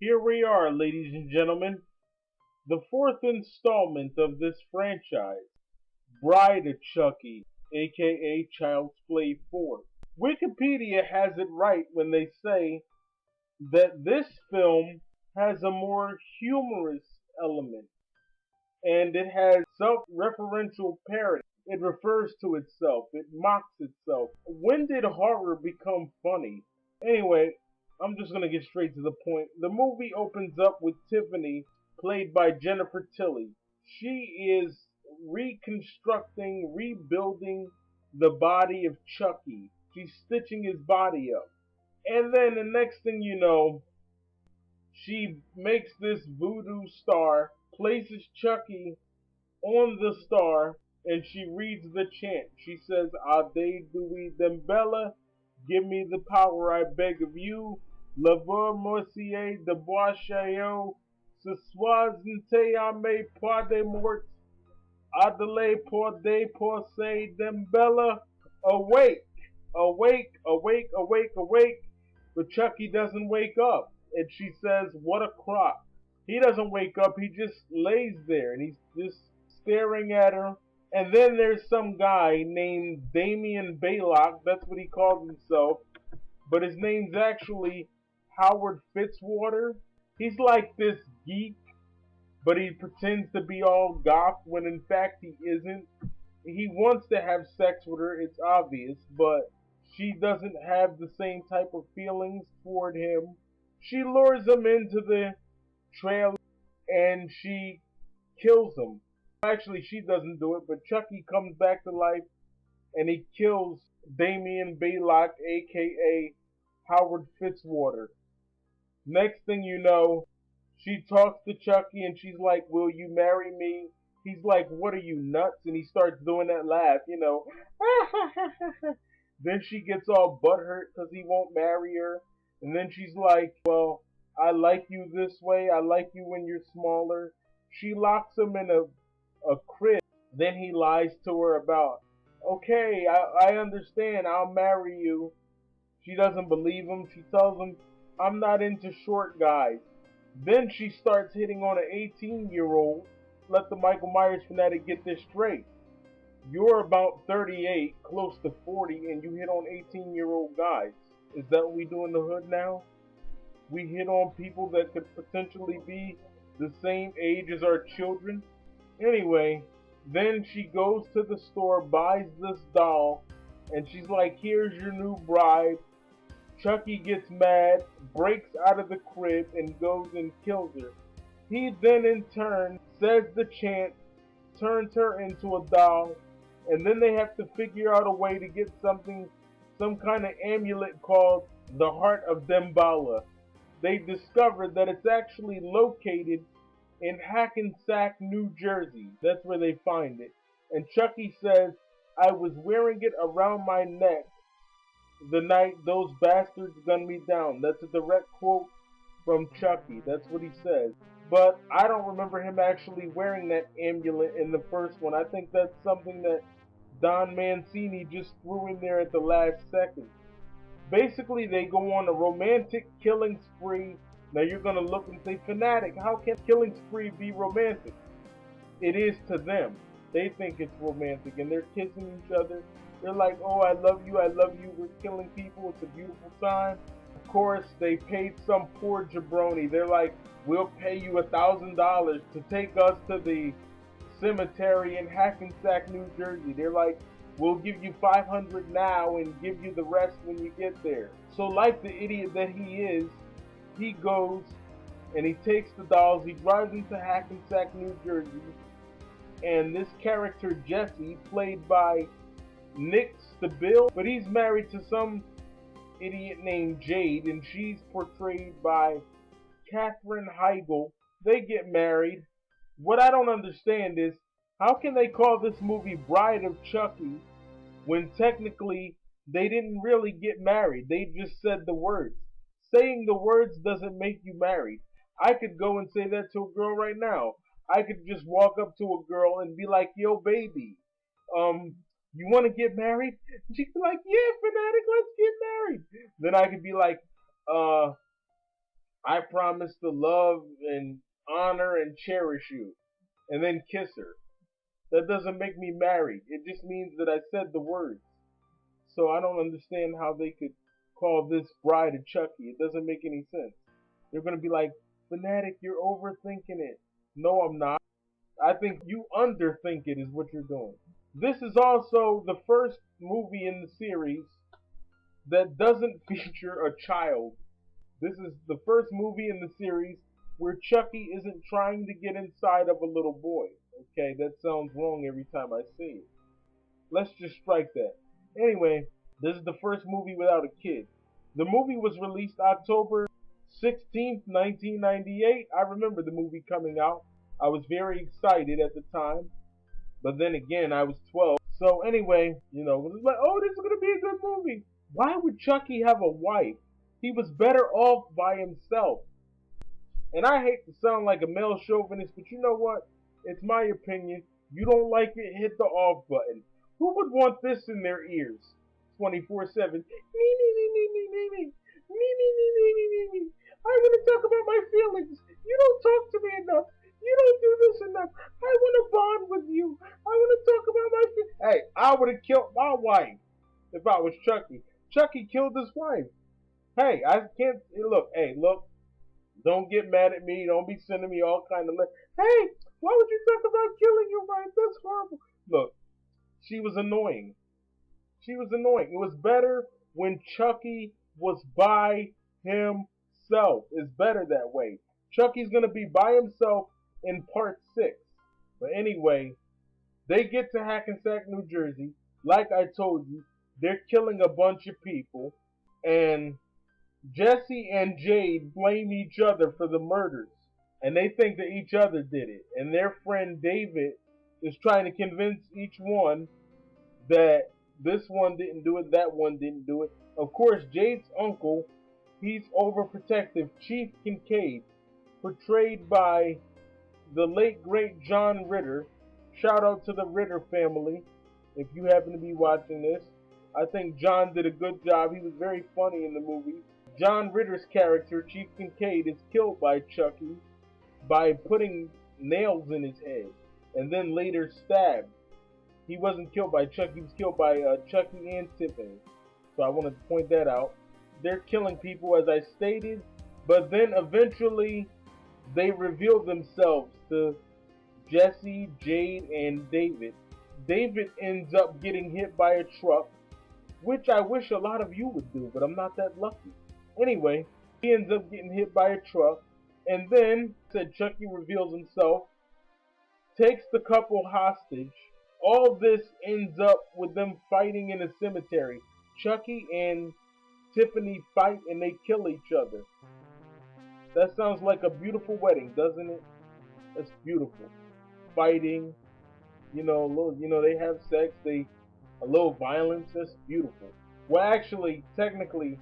Here we are, ladies and gentlemen, the fourth installment of this franchise, Bride of Chucky, aka Child's Play 4. Wikipedia has it right when they say that this film has a more humorous element, and it has self-referential parody. It refers to itself, it mocks itself. When did horror become funny? Anyway, I'm just gonna get straight to the point. The movie opens up with Tiffany, played by Jennifer Tilly. She is reconstructing, rebuilding the body of Chucky. She's stitching his body up. And then the next thing you know, she makes this voodoo star, places Chucky on the star, and she reads the chant. She says, Ade Dewey Dembella, give me the power I beg of you. Laveur Morcier de Boischaillot, ce soir inte ame pas de mort. Adele por de por se Dembella. Awake, awake, awake, awake, awake. But Chucky doesn't wake up. And she says, what a crock. He doesn't wake up. He just lays there and he's just staring at her. And then there's some guy named Damien Baylock. That's what he calls himself. But his name's actually Howard Fitzwater. He's like this geek, but he pretends to be all goth when in fact he isn't. He wants to have sex with her, it's obvious, but she doesn't have the same type of feelings toward him. She lures him into the trailer and she kills him. Actually, she doesn't do it, but Chucky comes back to life and he kills Damien Baylock, aka Howard Fitzwater. Next thing you know, she talks to Chucky and she's like, will you marry me? He's like, what are you, nuts? And he starts doing that laugh, you know. Then she gets all butthurt because he won't marry her. And then she's like, well, I like you this way. I like you when you're smaller. She locks him in a crib. Then he lies to her about, okay, I understand. I'll marry you. She doesn't believe him. She tells him, I'm not into short guys. Then she starts hitting on an 18-year-old. Let the Michael Myers fanatic get this straight. You're about 38, close to 40, and you hit on 18-year-old guys. Is that what we do in the hood now? We hit on people that could potentially be the same age as our children? Anyway, then she goes to the store, buys this doll, and she's like, here's your new bride. Chucky gets mad, breaks out of the crib, and goes and kills her. He then in turn says the chant, turns her into a doll, and then they have to figure out a way to get some kind of amulet called the Heart of Demballa. They discover that it's actually located in Hackensack, New Jersey. That's where they find it. And Chucky says, I was wearing it around my neck the night those bastards gunned me down. That's a direct quote from Chucky. That's what he says. But I don't remember him actually wearing that amulet in the first one. I think that's something that Don Mancini just threw in there at the last second. Basically, they go on a romantic killing spree. Now you're going to look and say, fanatic, how can killing spree be romantic? It is to them. They think it's romantic and they're kissing each other. They're like, oh, I love you, we're killing people, it's a beautiful time. Of course, they paid some poor jabroni. They're like, we'll pay you $1,000 to take us to the cemetery in Hackensack, New Jersey. They're like, we'll give you $500 now and give you the rest when you get there. So like the idiot that he is, he goes and he takes the dolls, he drives into Hackensack, New Jersey, and this character Jesse, played by Nick Stabile, but he's married to some idiot named Jade, and she's portrayed by Katherine Heigl. They get married. What I don't understand is, how can they call this movie Bride of Chucky when technically they didn't really get married? They just said the words. Saying the words doesn't make you married. I could go and say that to a girl right now. I could just walk up to a girl and be like, yo baby, you want to get married? And she could be like, yeah, fanatic, let's get married. Then I could be like, I promise to love and honor and cherish you, and then kiss her. That doesn't make me married. It just means that I said the words. So I don't understand how they could call this Bride of Chucky. It doesn't make any sense. They're going to be like, Fanatic, you're overthinking it. No, I'm not. I think you underthink it is what you're doing. This is also the first movie in the series that doesn't feature a child. This is the first movie in the series where Chucky isn't trying to get inside of a little boy. Okay, that sounds wrong every time I say it. Let's just strike that. Anyway, this is the first movie without a kid. The movie was released October 16th, 1998. I remember the movie coming out. I was very excited at the time. But then again, I was 12. So anyway, it was like, oh, this is going to be a good movie. Why would Chucky have a wife? He was better off by himself. And I hate to sound like a male chauvinist, but you know what? It's my opinion. You don't like it, hit the off button. Who would want this in their ears 24/7? Me, me, me, me, me, me, me. Me, me, me, me, me, me, me. I want to talk about my feelings. You don't talk to me enough. You don't do this enough. I want to bond with you. I want to talk about my feelings. Hey, I would have killed my wife if I was Chucky. Chucky killed his wife. Hey, I can't look. Hey, look. Don't get mad at me. Don't be sending me all kind of hey, why would you talk about killing your wife? That's horrible. Look, she was annoying. She was annoying. It was better when Chucky was by himself. It's better that way. Chucky's gonna be by himself in part 6. But anyway, they get to Hackensack, New Jersey. Like I told you, they're killing a bunch of people, and Jesse and Jade blame each other for the murders, and they think that each other did it. And their friend David is trying to convince each one that this one didn't do it, that one didn't do it. Of course, Jade's uncle, he's overprotective, Chief Kincaid, portrayed by the late great John Ritter. Shout out to the Ritter family if you happen to be watching this. I think John did a good job. He was very funny in the movie. John Ritter's character, Chief Kincaid, is killed by Chucky by putting nails in his head and then later stabbed. He wasn't killed by Chucky, he was killed by Chucky and Tiffany. So I wanted to point that out. They're killing people, as I stated, but then eventually they reveal themselves to Jesse, Jade, and David. David ends up getting hit by a truck, which I wish a lot of you would do, but I'm not that lucky. Anyway, he ends up getting hit by a truck, and then Chucky reveals himself, takes the couple hostage. All this ends up with them fighting in a cemetery. Chucky and Tiffany fight and they kill each other. That sounds like a beautiful wedding, doesn't it? That's beautiful. Fighting, they have sex, a little violence, that's beautiful. Well, actually, technically,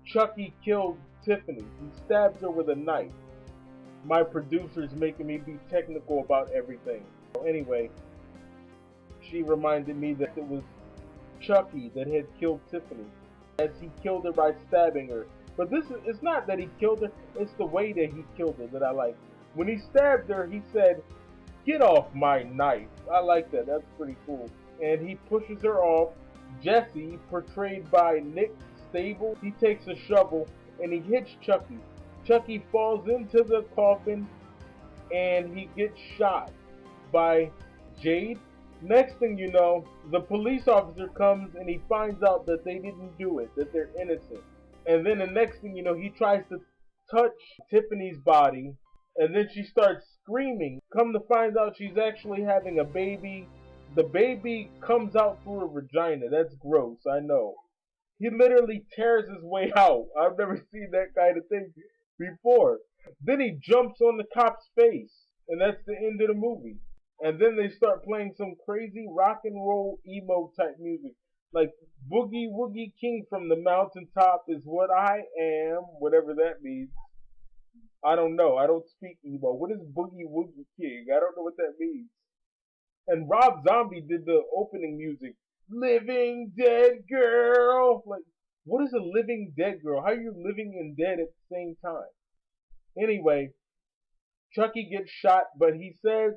Chucky killed Tiffany. He stabbed her with a knife. My producer's making me be technical about everything. Anyway, she reminded me that it was Chucky that had killed Tiffany, as he killed her by stabbing her. But it's not that he killed her, it's the way that he killed her that I like. When he stabbed her, he said, "Get off my knife." I like that, that's pretty cool. And he pushes her off. Jesse, portrayed by Nick Stabile, he takes a shovel and he hits Chucky. Chucky falls into the coffin and he gets shot by Jade. Next thing you know, the police officer comes and he finds out that they didn't do it, that they're innocent. And then the next thing you know, he tries to touch Tiffany's body, and then she starts screaming. Come to find out she's actually having a baby. The baby comes out through her vagina. That's gross, I know. He literally tears his way out. I've never seen that kind of thing before. Then he jumps on the cop's face, and that's the end of the movie. And then they start playing some crazy rock and roll emo type music. Like Boogie Woogie King from the mountaintop is what I am, whatever that means. I don't know. I don't speak emo. What is Boogie Woogie King? I don't know what that means. And Rob Zombie did the opening music. Living Dead Girl. Like, what is a living dead girl? How are you living and dead at the same time? Anyway, Chucky gets shot, but he says,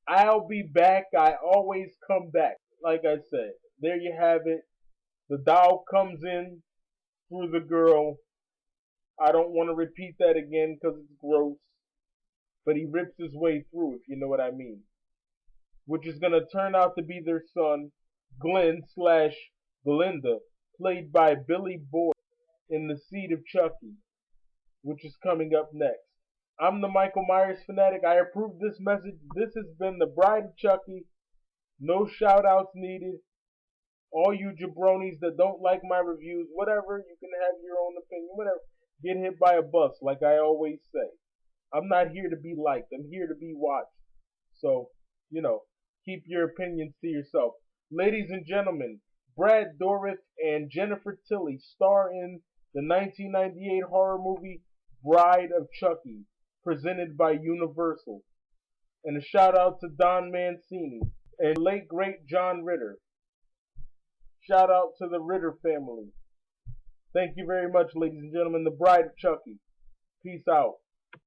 I'll be back. I always come back. Like I said, there you have it. The doll comes in through the girl. I don't want to repeat that again because it's gross. But he rips his way through, if you know what I mean. Which is going to turn out to be their son, Glenn slash Glinda, played by Billy Boyd in The Seed of Chucky, which is coming up next. I'm the Michael Myers fanatic. I approve this message. This has been the Bride of Chucky. No shout outs needed. All you jabronis that don't like my reviews, whatever, you can have your own opinion, whatever. Get hit by a bus, like I always say. I'm not here to be liked. I'm here to be watched. So, keep your opinions to yourself. Ladies and gentlemen, Brad Dourif and Jennifer Tilly star in the 1998 horror movie Bride of Chucky, presented by Universal. And a shout out to Don Mancini and late great John Ritter. Shout out to the Ritter family. Thank you very much, ladies and gentlemen. The Bride of Chucky. Peace out.